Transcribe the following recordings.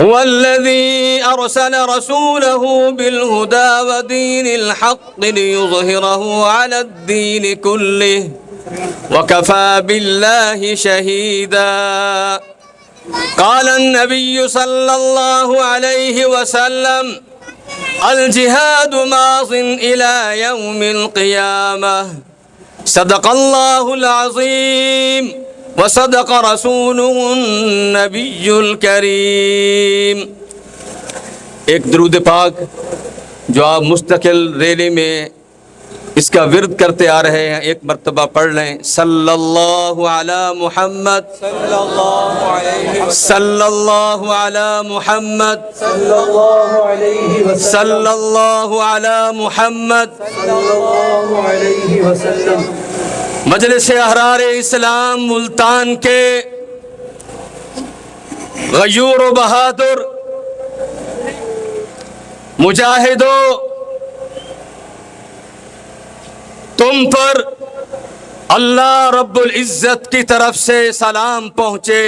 هو الذي أرسل رسوله بالهدى ودين الحق ليظهره على الدين كله وكفى بالله شهيدا. قال النبي صلى الله عليه وسلم: الجهاد ماض إلى يوم القيامة. صدق الله العظيم وصدق رسوله النبی الکریم. ایک درود پاک جو آپ مستقل ریلی میں اس کا ورد کرتے آ رہے ہیں، ایک مرتبہ پڑھ لیں. صلی اللہ علی محمد، صلی اللہ علیہ وسلم، صلی اللہ علی محمد، صلی اللہ علیہ وسلم، صلی اللہ علی محمد، صلی اللہ علیہ وسلم. مجلس احرار اسلام ملتان کے غیور و بہادر مجاہدوں، تم پر اللہ رب العزت کی طرف سے سلام پہنچے،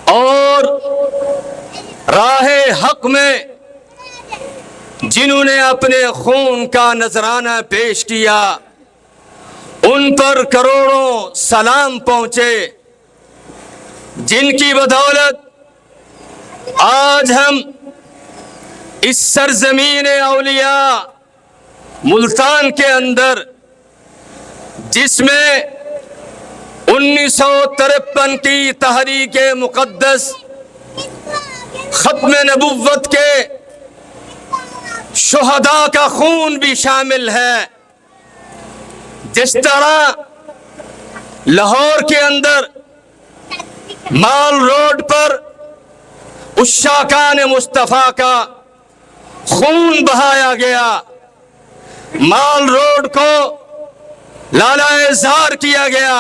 اور راہ حق میں جنہوں نے اپنے خون کا نذرانہ پیش کیا ان پر کروڑوں سلام پہنچے، جن کی بدولت آج ہم اس سرزمین اولیاء ملتان کے اندر، جس میں 1953 کی تحریک مقدس ختم نبوت کے شہداء کا خون بھی شامل ہے. جس طرح لاہور کے اندر مال روڈ پر عشاقان مصطفیٰ کا خون بہایا گیا، مال روڈ کو لالۂ زار کیا گیا،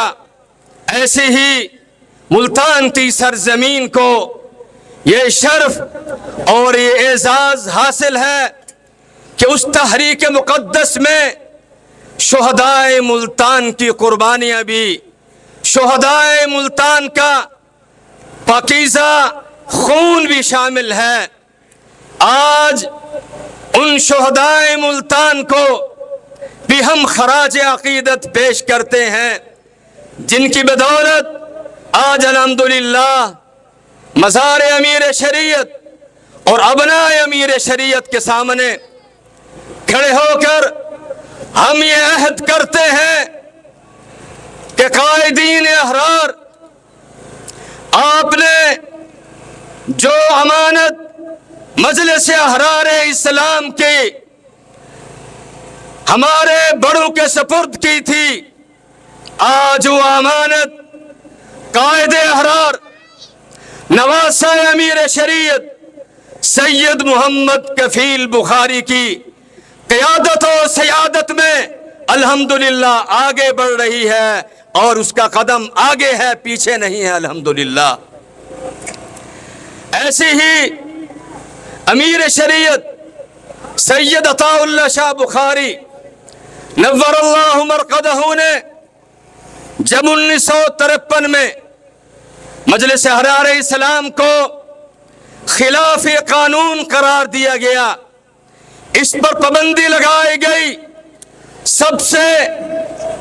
ایسے ہی ملتان کی سرزمین کو یہ شرف اور یہ اعزاز حاصل ہے کہ اس تحریک مقدس میں شہدائے ملتان کی قربانیاں بھی، شہدائے ملتان کا پاکیزہ خون بھی شامل ہے. آج ان شہدائے ملتان کو بھی ہم خراج عقیدت پیش کرتے ہیں، جن کی بدولت آج الحمدللہ مزار امیر شریعت اور ابناء امیر شریعت کے سامنے کھڑے ہو کر ہم یہ عہد کرتے ہیں کہ قائدین احرار، آپ نے جو امانت مجلس احرار اسلام کی ہمارے بڑوں کے سپرد کی تھی، آج وہ امانت قائد احرار نواسہ امیر شریعت سید محمد کفیل بخاری کی قیادت و سیادت میں الحمدللہ آگے بڑھ رہی ہے، اور اس کا قدم آگے ہے، پیچھے نہیں ہے الحمدللہ. ایسے ہی امیر شریعت سید عطا اللہ شاہ بخاری نور اللہ مرقدہ نے جب 1953 میں مجلس احرار اسلام کو خلاف قانون قرار دیا گیا، اس پر پابندی لگائی گئی، سب سے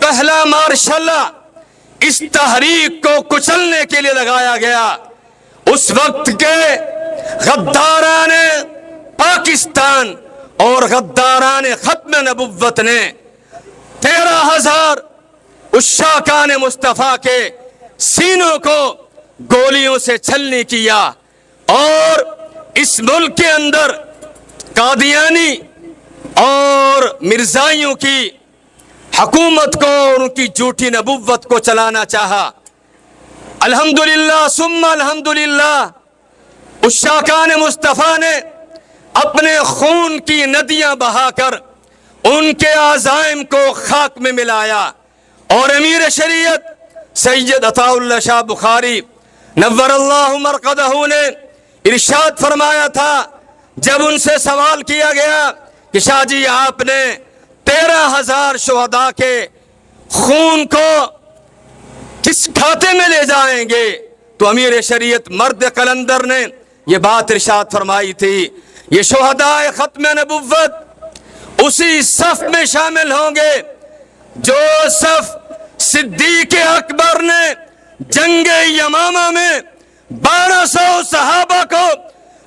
پہلا مارشلہ اس تحریک کو کچلنے کے لیے لگایا گیا. اس وقت کے غداران پاکستان اور غداران ختم نبوت نے 13,000 عشاقان مصطفیٰ کے سینوں کو گولیوں سے چھلنی کیا، اور اس ملک کے اندر قادیانی اور مرزائیوں کی حکومت کو اور ان کی جھوٹی نبوت کو چلانا چاہا. الحمدللہ ثم الحمدللہ عشاقان مصطفیٰ نے اپنے خون کی ندیاں بہا کر ان کے عزائم کو خاک میں ملایا، اور امیر شریعت سید عطا اللہ شاہ بخاری نور اللہ مرقدہ نے ارشاد فرمایا تھا، جب ان سے سوال کیا گیا کہ شاہ جی آپ نے 13,000 شہداء کے خون کو کس کھاتے میں لے جائیں گے، تو امیر شریعت مرد قلندر نے یہ بات ارشاد فرمائی تھی، یہ شہدائے ختم نبوت اسی صف میں شامل ہوں گے جو صف صدیق اکبر نے جنگ یمامہ میں 1200 صحابہ کو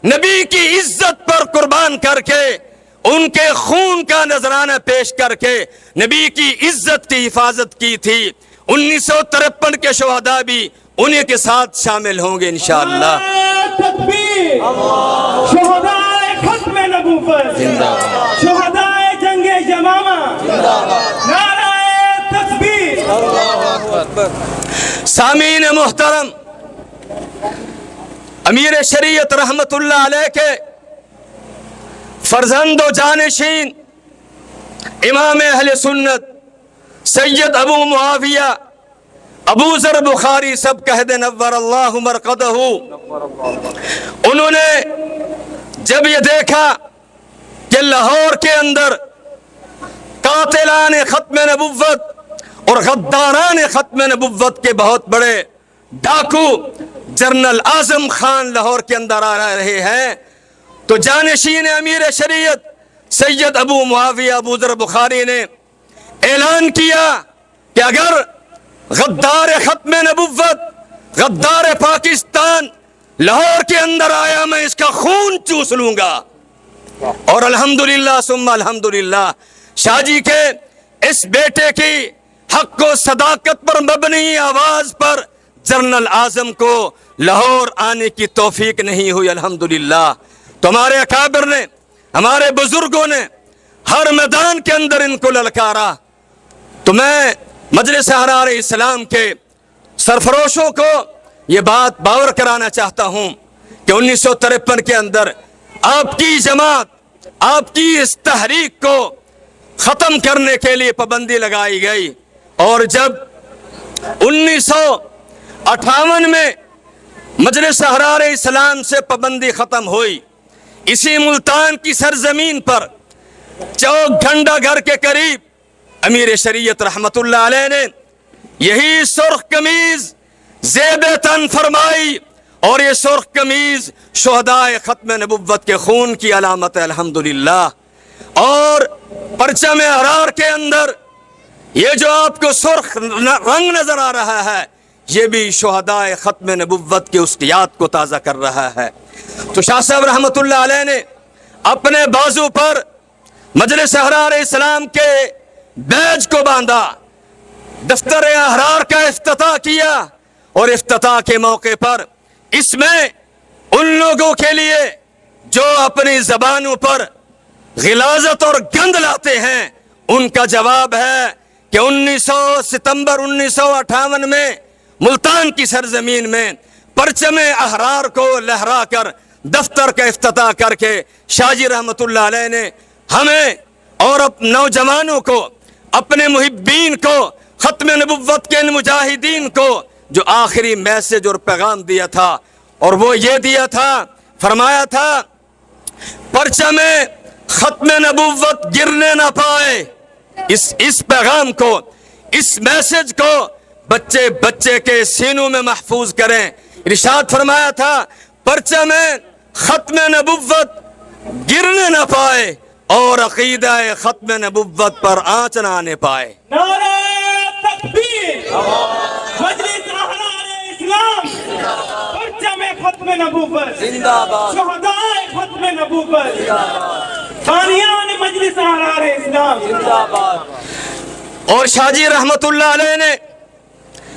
نبی کی عزت پر قربان کر کے ان کے خون کا نذرانہ پیش کر کے نبی کی عزت کی حفاظت کی تھی۔ 1953 کے شہداء بھی انہیں کے ساتھ شامل ہوں گے انشاءاللہ۔ تکبیر، شہدائے ختم نبوت، شہدائے جنگ یمامہ، نعرہ تکبیر۔ سامعین محترم، امیر شریعت رحمت اللہ علیہ کے فرزند و جانشین امام اہل سنت سید ابو معاویہ ابو ذر بخاری سب کہہ دے نور اللہ مرقدہ، انہوں نے جب یہ دیکھا کہ لاہور کے اندر قاتلان ختم نبوت اور غداران ختم نبوت کے بہت بڑے ڈاکو جنرل اعظم خان لاہور کے اندر آ رہے ہیں، تو جانشین امیر شریعت سید ابو معاویہ ابو ذر بخاری نے اعلان کیا کہ اگر غدار ختم نبوت غدار پاکستان لاہور کے اندر آیا میں اس کا خون چوس لوں گا۔ اور الحمدللہ ثم الحمدللہ شاہ جی کے اس بیٹے کی حق و صداقت پر مبنی آواز پر جنرل اعظم کو لاہور آنے کی توفیق نہیں ہوئی الحمدللہ۔ تو ہمارے اکابر نے ہمارے بزرگوں نے ہر میدان کے اندر ان کو للکارا۔ تو میں مجلس احرار اسلام کے سرفروشوں کو یہ بات باور کرانا چاہتا ہوں کہ 1953 کے اندر آپ کی جماعت آپ کی اس تحریک کو ختم کرنے کے لیے پابندی لگائی گئی، اور جب 1958 میں مجلس احرار اسلام سے پابندی ختم ہوئی، اسی ملتان کی سرزمین پر چوک گھنڈا گھر کے قریب امیر شریعت رحمت اللہ علیہ نے یہی سرخ قمیض زیب تن فرمائی، اور یہ سرخ قمیض شہدائے ختم نبوت کے خون کی علامت ہے الحمدللہ۔ اور پرچم احرار کے اندر یہ جو آپ کو سرخ رنگ نظر آ رہا ہے یہ بھی شہدائے ختم نبوت کے اس یاد کو تازہ کر رہا ہے۔ تو شاہ صاحب رحمت اللہ علیہ نے اپنے بازو پر مجلس احرار اسلام کے بیج کو باندھا، دفتر احرار کا افتتاح کیا، اور افتتاح کے موقع پر اس میں ان لوگوں کے لیے جو اپنی زبانوں پر غلاظت اور گند لاتے ہیں ان کا جواب ہے کہ 19 ستمبر 1958 میں ملتان کی سرزمین میں پرچم احرار کو لہرا کر دفتر کا افتتاح کر کے شاہ جی رحمت اللہ علیہ نے ہمیں اور نوجوانوں کو، اپنے محبین کو، ختم نبوت کے ان مجاہدین کو جو آخری میسج اور پیغام دیا تھا، اور وہ یہ دیا تھا، فرمایا تھا پرچم ختم نبوت گرنے نہ پائے۔ اس پیغام کو، اس میسج کو بچے بچے کے سینوں میں محفوظ کریں۔ ارشاد فرمایا تھا پرچم ختم نبوت گرنے نہ پائے اور عقیدہ ختم نبوت پر آنچ نہ آنے پائے۔ نعرہ تکبیر، مجلس احرار اسلام، پرچم ختم نبوت، شہدائے ختم نبوت، بانیان مجلس احرار اسلام۔ اور شاہ جی رحمت اللہ علیہ نے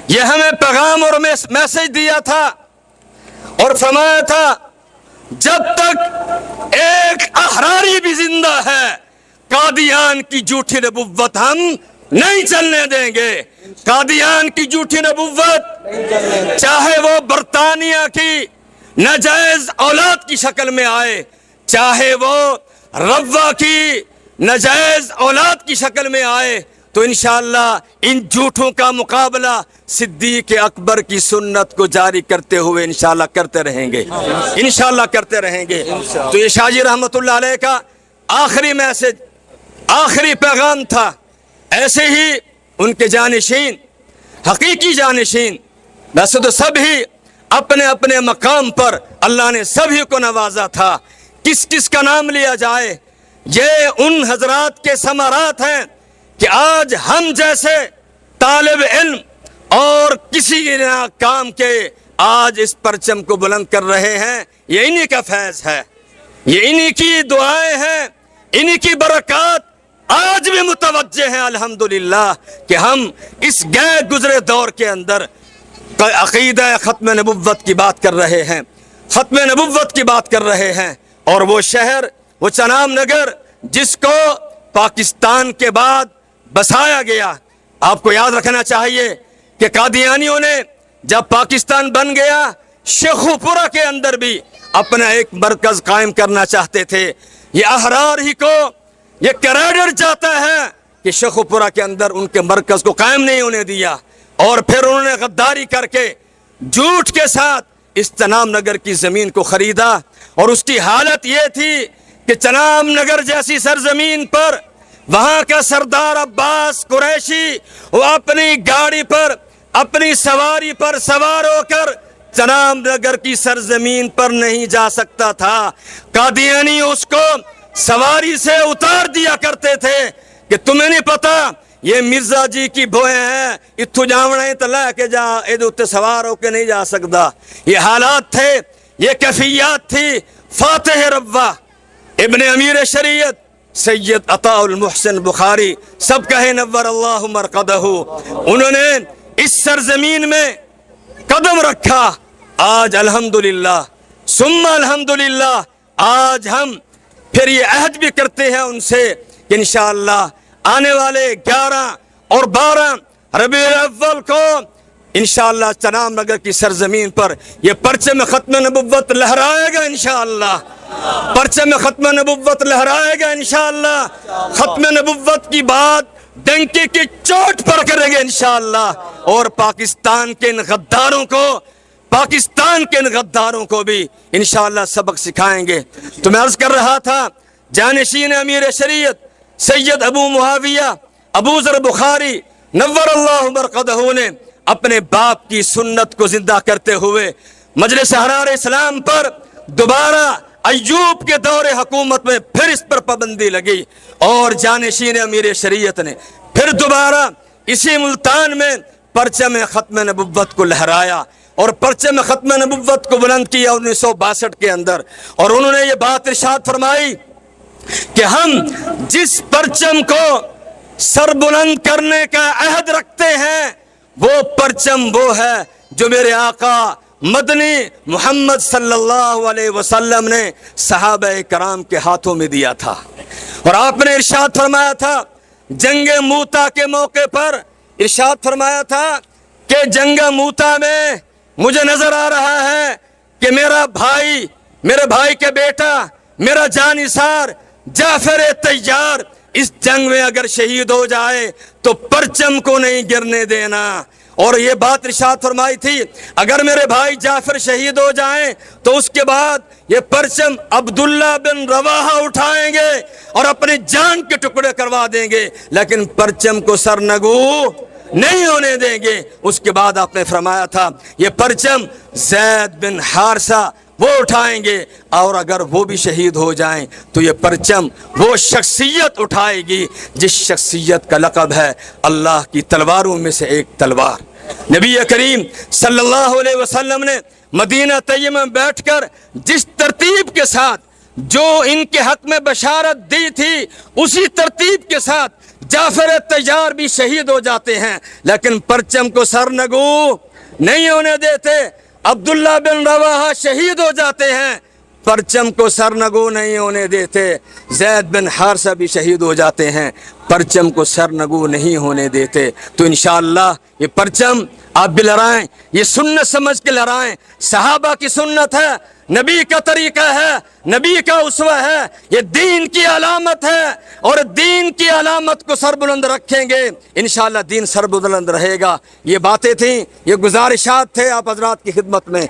یہ ہمیں پیغام اور میسج دیا تھا اور فرمایا تھا جب تک ایک احراری بھی زندہ ہے قادیان کی جھوٹی نبوت ہم نہیں چلنے دیں گے۔ قادیان کی جھوٹی نبوت چاہے وہ برطانیہ کی ناجائز اولاد کی شکل میں آئے، چاہے وہ روا کی ناجائز اولاد کی شکل میں آئے، تو انشاءاللہ ان جھوٹوں کا مقابلہ صدیق اکبر کی سنت کو جاری کرتے ہوئے انشاءاللہ کرتے رہیں گے، انشاءاللہ کرتے رہیں گے۔ تو یہ شاہ جی رحمت اللہ علیہ کا آخری میسج، آخری پیغام تھا۔ ایسے ہی ان کے جانشین، حقیقی جانشین، ویسے تو سب ہی اپنے اپنے مقام پر اللہ نے سبھی کو نوازا تھا. کس کس کا نام لیا جائے؟ یہ ان حضرات کے ثمرات ہیں کہ آج ہم جیسے طالب علم اور کسی نہ کام کے آج اس پرچم کو بلند کر رہے ہیں. یہ انہی کا فیض ہے، یہ انہی کی دعائیں ہیں، انہی کی برکات آج بھی متوجہ ہیں الحمدللہ کہ ہم اس گئے گزرے دور کے اندر عقیدہ ختم نبوت کی بات کر رہے ہیں، ختم نبوت کی بات کر رہے ہیں. اور وہ شہر، وہ چنام نگر جس کو پاکستان کے بعد بسایا گیا، آپ کو یاد رکھنا چاہیے کہ قادیانیوں نے جب پاکستان بن گیا شیخوپورہ کے اندر بھی اپنا ایک مرکز قائم کرنا چاہتے تھے. یہ احرار ہی کو یہ کریڈٹ جاتا ہے کہ شیخوپورہ کے اندر ان کے مرکز کو قائم نہیں ہونے دیا، اور پھر انہوں نے غداری کر کے جھوٹ کے ساتھ اس چنام نگر کی زمین کو خریدا. اور اس کی حالت یہ تھی کہ چنام نگر جیسی سرزمین پر وہاں کا سردار عباس قریشی وہ اپنی گاڑی پر اپنی سواری پر سوار ہو کر چنام نگر کی سرزمین پر نہیں جا سکتا تھا. قادیانی اس کو سواری سے اتار دیا کرتے تھے کہ تمہیں نہیں پتا یہ مرزا جی کی بوئیں ہیں، اتھو جاونا ہے تو لے کے جا، ادھر سوار ہو کے نہیں جا سکتا. یہ حالات تھے، یہ کیفیات تھی. فاتح ربوہ ابن امیر شریعت سید عطاء المحسن بخاری سب کہیں نور اللہ مرقدہ، انہوں نے اس سرزمین میں قدم رکھا. آج الحمدللہ ثم الحمدللہ آج ہم پھر یہ عہد بھی کرتے ہیں ان سے کہ انشاءاللہ آنے والے 11 اور 12 ربیع الاول کو انشاءاللہ چنام نگر کی سرزمین پر یہ پرچم ختم نبوت لہرائے گا انشاءاللہ. پرچم ختم نبوت لہرائے گا انشاءاللہ. ختم نبوت کی بات ڈنکی کی چوٹ پر کریں گے انشاءاللہ. اور پاکستان کے ان غداروں کو بھی انشاءاللہ سبق سکھائیں گے. تو میں عرض کر رہا تھا جانشین امیر شریعت سید ابو معاویہ ابو ذر بخاری نور اللہ مرقدہ نے اپنے باپ کی سنت کو زندہ کرتے ہوئے مجلس احرار اسلام پر دوبارہ ایوب کے دور حکومت میں پھر اس پر پابندی لگی، اور جانشین امیر شریعت نے پھر دوبارہ اسی ملتان میں پرچم ختم نبوت کو لہرایا اور پرچم ختم نبوت کو بلند کیا 1962 کے اندر. اور انہوں نے یہ بات ارشاد فرمائی کہ ہم جس پرچم کو سر بلند کرنے کا عہد رکھتے ہیں وہ پرچم وہ ہے جو میرے آقا مدنی محمد صلی اللہ علیہ وسلم نے صحابہ کرام کے ہاتھوں میں دیا تھا. اور آپ نے ارشاد فرمایا تھا جنگ موتا کے موقع پر، ارشاد فرمایا تھا کہ جنگ موتا میں مجھے نظر آ رہا ہے کہ میرے بھائی کے بیٹا، میرا جانثار جعفر تیار اس جنگ میں اگر شہید ہو جائے تو پرچم کو نہیں گرنے دینا. اور یہ بات ارشاد فرمائی تھی اگر میرے بھائی جعفر شہید ہو جائیں تو اس کے بعد یہ پرچم عبداللہ بن رواحہ اٹھائیں گے اور اپنی جان کے ٹکڑے کروا دیں گے، لیکن پرچم کو سرنگو نہیں ہونے دیں گے. اس کے بعد آپ نے فرمایا تھا یہ پرچم زید بن حارثہ وہ اٹھائیں گے، اور اگر وہ بھی شہید ہو جائیں تو یہ پرچم وہ شخصیت اٹھائے گی جس شخصیت کا لقب ہے اللہ کی تلواروں میں سے ایک تلوار. نبی کریم صلی اللہ علیہ وسلم نے مدینہ طیبہ میں بیٹھ کر جس ترتیب کے ساتھ جو ان کے حق میں بشارت دی تھی اسی ترتیب کے ساتھ جعفر تیار بھی شہید ہو جاتے ہیں، لیکن پرچم کو سرنگو نہیں ہونے دیتے. عبداللہ بن رواحہ شہید ہو جاتے ہیں، پرچم کو سرنگو نہیں ہونے دیتے. زید بن حارثہ بھی شہید ہو جاتے ہیں، پرچم کو سرنگو نہیں ہونے دیتے. تو انشاءاللہ یہ پرچم آپ بھی لہرائیں، یہ سنت سمجھ کے لہرائیں. صحابہ کی سنت ہے، نبی کا طریقہ ہے، نبی کا اسوہ ہے، یہ دین کی علامت ہے، اور دین کی علامت کو سر بلند رکھیں گے انشاءاللہ دین سر بلند رہے گا. یہ باتیں تھیں، یہ گزارشات تھے آپ حضرات کی خدمت میں.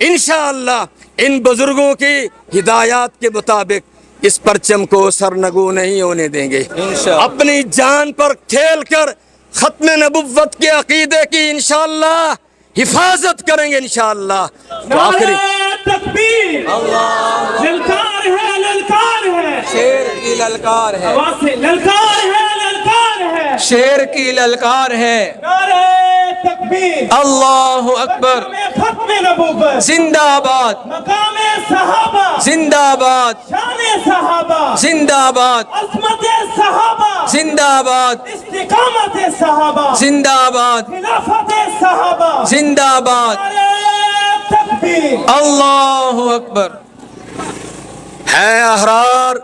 انشاءاللہ ان بزرگوں کی ہدایات کے مطابق اس پرچم کو سرنگو نہیں ہونے دیں گے. اپنی جان پر کھیل کر ختم نبوت کے عقیدے کی انشاءاللہ حفاظت کریں گے انشاءاللہ. تو آخری نعرہ تکبیر. للکار ہے للکار ہے. شیر کی للکار ہے. آواز سے للکار ہے للکار ہے. شیر کی للکار ہے. نعرہ تکبیر. اللہ اکبر. مقام ختم نبوت. زندہ آباد. مقام صحابہ. زندہ آباد. شان صحابہ. زندہ آباد. عظمت صحابہ. زندہ آباد. استقامت صحابہ. زندہ آباد. خلافت صحابہ. زندہ آباد. نعرہ تکبیر. اللہ اکبر. ہے احرار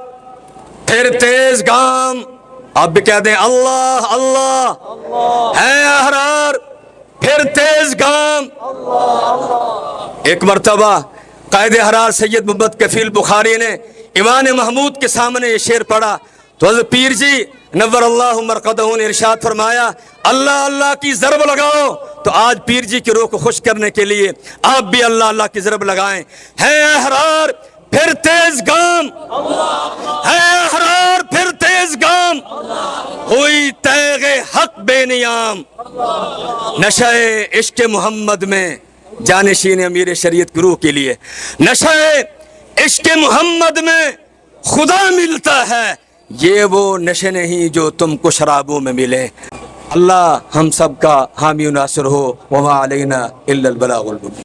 پھر تیز گام. آپ بھی کہہ دیں اللہ اللہ. ہے احرار پھر تیز گام. ایک مرتبہ قائد احرار سید محمد کفیل بخاری نے ایوان محمود کے سامنے یہ شعر پڑھا تو حضرت پیر جی نور اللہ مرقدہ نے ارشاد فرمایا اللہ اللہ کی ضرب لگاؤ. تو آج پیر جی کی روح کو خوش کرنے کے لیے آپ بھی اللہ اللہ کی ضرب لگائیں. ہے احرار پھر تیز گام. ہے احرار پھر تیز گام. ہوئی تیغ حق بے نیام. نشہ عشق محمد میں جانشین امیر شریعت گروہ کے لیے نشہ عشق محمد میں خدا ملتا ہے. یہ وہ نشے نہیں جو تم کو شرابوں میں ملے. اللہ ہم سب کا حامی و ناصر ہو. وما علینا الا البلاغ المبین.